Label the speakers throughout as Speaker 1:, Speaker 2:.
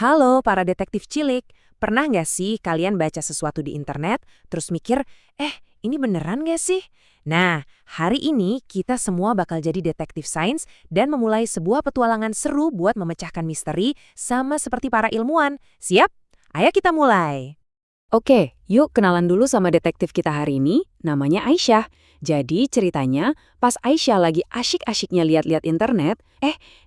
Speaker 1: Halo para detektif cilik, pernah nggak sih kalian baca sesuatu di internet, terus mikir, ini beneran nggak sih? Nah, hari ini kita semua bakal jadi detektif sains dan memulai sebuah petualangan seru buat memecahkan misteri sama seperti para ilmuwan. Siap? Ayo kita mulai.
Speaker 2: Oke, yuk kenalan dulu sama detektif kita hari ini, namanya Aisyah. Jadi ceritanya, pas Aisyah lagi asyik-asyiknya lihat-lihat internet,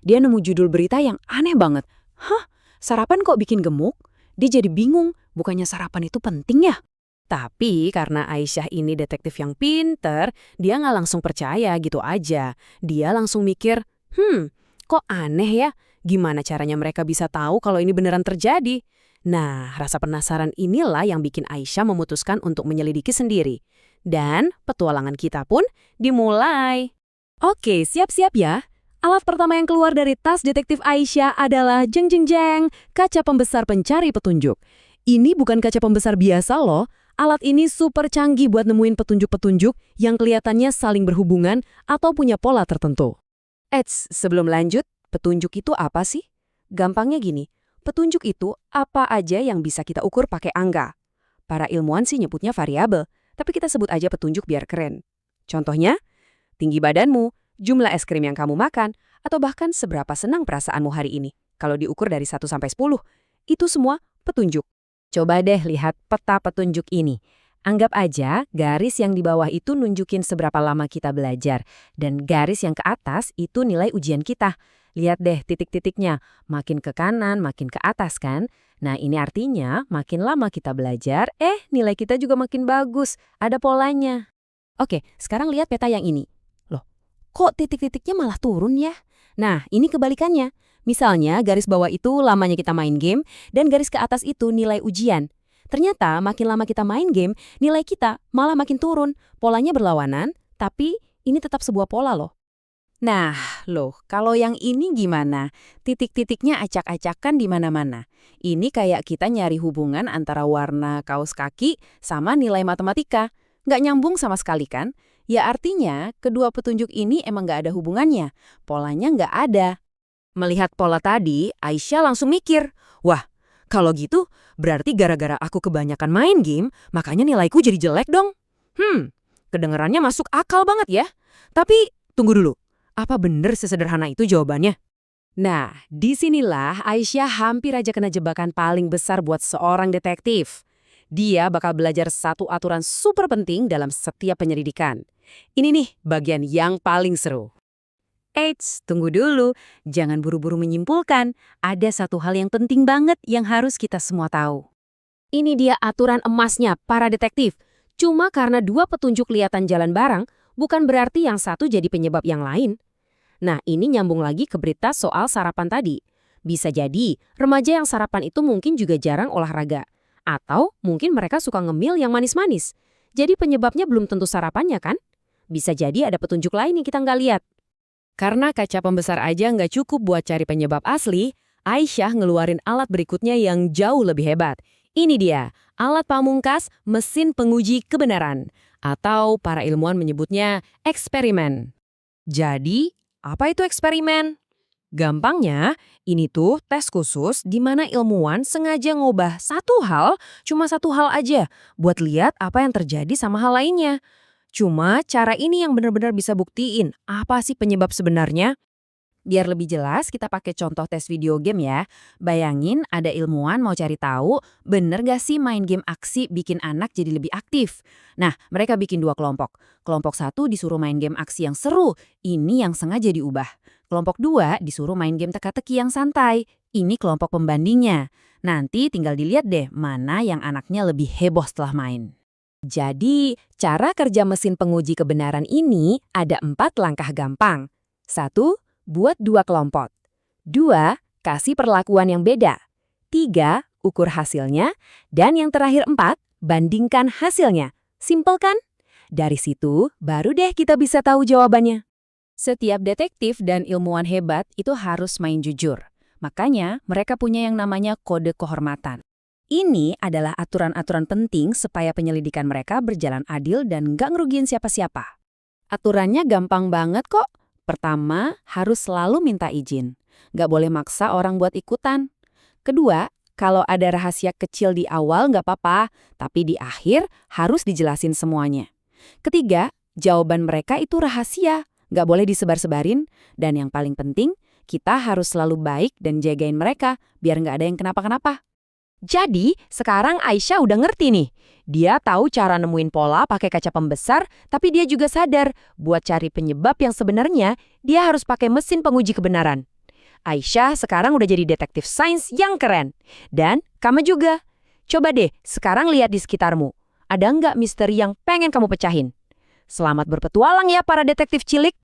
Speaker 2: dia nemu judul berita yang aneh banget. Hah, sarapan kok bikin gemuk? Dia jadi bingung, bukannya sarapan itu penting ya?
Speaker 1: Tapi karena Aisyah ini detektif yang pinter, dia nggak langsung percaya gitu aja. Dia langsung mikir, kok aneh ya? Gimana caranya mereka bisa tahu kalau ini beneran terjadi? Nah, rasa penasaran inilah yang bikin Aisyah memutuskan untuk menyelidiki sendiri. Dan petualangan kita pun dimulai.
Speaker 2: Oke, siap-siap ya. Alat pertama yang keluar dari tas detektif Aisyah adalah jeng jeng jeng, kaca pembesar pencari petunjuk. Ini bukan kaca pembesar biasa loh. Alat ini super canggih buat nemuin petunjuk-petunjuk yang kelihatannya saling berhubungan atau punya pola tertentu.
Speaker 1: Sebelum lanjut, petunjuk itu apa sih? Gampangnya gini, petunjuk itu apa aja yang bisa kita ukur pakai angka. Para ilmuwan sih nyebutnya variabel, tapi kita sebut aja petunjuk biar keren. Contohnya, tinggi badanmu, jumlah es krim yang kamu makan, atau bahkan seberapa senang perasaanmu hari ini. Kalau diukur dari 1 sampai 10, itu semua petunjuk. Coba deh lihat peta petunjuk ini. Anggap aja garis yang di bawah itu nunjukin seberapa lama kita belajar, dan garis yang ke atas itu nilai ujian kita. Lihat deh titik-titiknya, makin ke kanan, makin ke atas kan? Nah ini artinya makin lama kita belajar, nilai kita juga makin bagus, ada polanya. Oke, sekarang lihat peta yang ini. Loh, kok titik-titiknya malah turun ya? Nah, ini kebalikannya. Misalnya garis bawah itu lamanya kita main game, dan garis ke atas itu nilai ujian. Ternyata makin lama kita main game, nilai kita malah makin turun. Polanya berlawanan, tapi ini tetap sebuah pola loh. Nah, kalau yang ini gimana? Titik-titiknya acak-acakan di mana-mana. Ini kayak kita nyari hubungan antara warna kaos kaki sama nilai matematika. Nggak nyambung sama sekali kan? Ya artinya, kedua petunjuk ini emang nggak ada hubungannya. Polanya nggak ada. Melihat pola tadi, Aisyah langsung mikir, wah, kalau gitu berarti gara-gara aku kebanyakan main game, makanya nilaiku jadi jelek dong. Kedengerannya masuk akal banget ya. Tapi, tunggu dulu. Apa bener sesederhana itu jawabannya? Nah, disinilah Aisyah hampir aja kena jebakan paling besar buat seorang detektif. Dia bakal belajar satu aturan super penting dalam setiap penyelidikan. Ini nih bagian yang paling seru. Tunggu dulu. Jangan buru-buru menyimpulkan. Ada satu hal yang penting banget yang harus kita semua tahu. Ini dia aturan emasnya para detektif. Cuma karena dua petunjuk kelihatan jalan bareng, bukan berarti yang satu jadi penyebab yang lain. Nah, ini nyambung lagi ke berita soal sarapan tadi. Bisa jadi, remaja yang sarapan itu mungkin juga jarang olahraga. Atau mungkin mereka suka ngemil yang manis-manis. Jadi penyebabnya belum tentu sarapannya kan? Bisa jadi ada petunjuk lain yang kita nggak lihat. Karena kaca pembesar aja nggak cukup buat cari penyebab asli, Aisyah ngeluarin alat berikutnya yang jauh lebih hebat. Ini dia, alat pamungkas mesin penguji kebenaran. Atau para ilmuwan menyebutnya eksperimen. Jadi, apa itu eksperimen? Gampangnya, ini tuh tes khusus di mana ilmuwan sengaja ngubah cuma satu hal aja, buat lihat apa yang terjadi sama hal lainnya. Cuma cara ini yang benar-benar bisa buktiin apa sih penyebab sebenarnya. Biar lebih jelas, kita pakai contoh tes video game ya. Bayangin ada ilmuwan mau cari tahu, bener gak sih main game aksi bikin anak jadi lebih aktif? Nah, mereka bikin 2 kelompok. Kelompok 1 disuruh main game aksi yang seru, ini yang sengaja diubah. Kelompok 2 disuruh main game teka-teki yang santai, ini kelompok pembandingnya. Nanti tinggal dilihat deh mana yang anaknya lebih heboh setelah main. Jadi, cara kerja mesin penguji kebenaran ini ada 4 langkah gampang. 1. Buat 2 kelompok. 2. Kasih perlakuan yang beda. 3. Ukur hasilnya. Dan yang terakhir 4. Bandingkan hasilnya. Simpel kan? Dari situ, baru deh kita bisa tahu jawabannya. Setiap detektif dan ilmuwan hebat itu harus main jujur. Makanya, mereka punya yang namanya kode kehormatan. Ini adalah aturan-aturan penting supaya penyelidikan mereka berjalan adil dan nggak ngerugiin siapa-siapa. Aturannya gampang banget kok. Pertama, harus selalu minta izin. Nggak boleh maksa orang buat ikutan. Kedua, kalau ada rahasia kecil di awal nggak apa-apa, tapi di akhir harus dijelasin semuanya. Ketiga, jawaban mereka itu rahasia, nggak boleh disebar-sebarin. Dan yang paling penting, kita harus selalu baik dan jagain mereka, biar nggak ada yang kenapa-kenapa.
Speaker 3: Jadi, sekarang Aisyah udah ngerti nih. Dia tahu cara nemuin pola pakai kaca pembesar, tapi dia juga sadar buat cari penyebab yang sebenarnya dia harus pakai mesin penguji kebenaran. Aisyah sekarang udah jadi detektif sains yang keren. Dan kamu juga. Coba deh, sekarang lihat di sekitarmu. Ada nggak misteri yang pengen kamu pecahin? Selamat berpetualang ya para detektif cilik.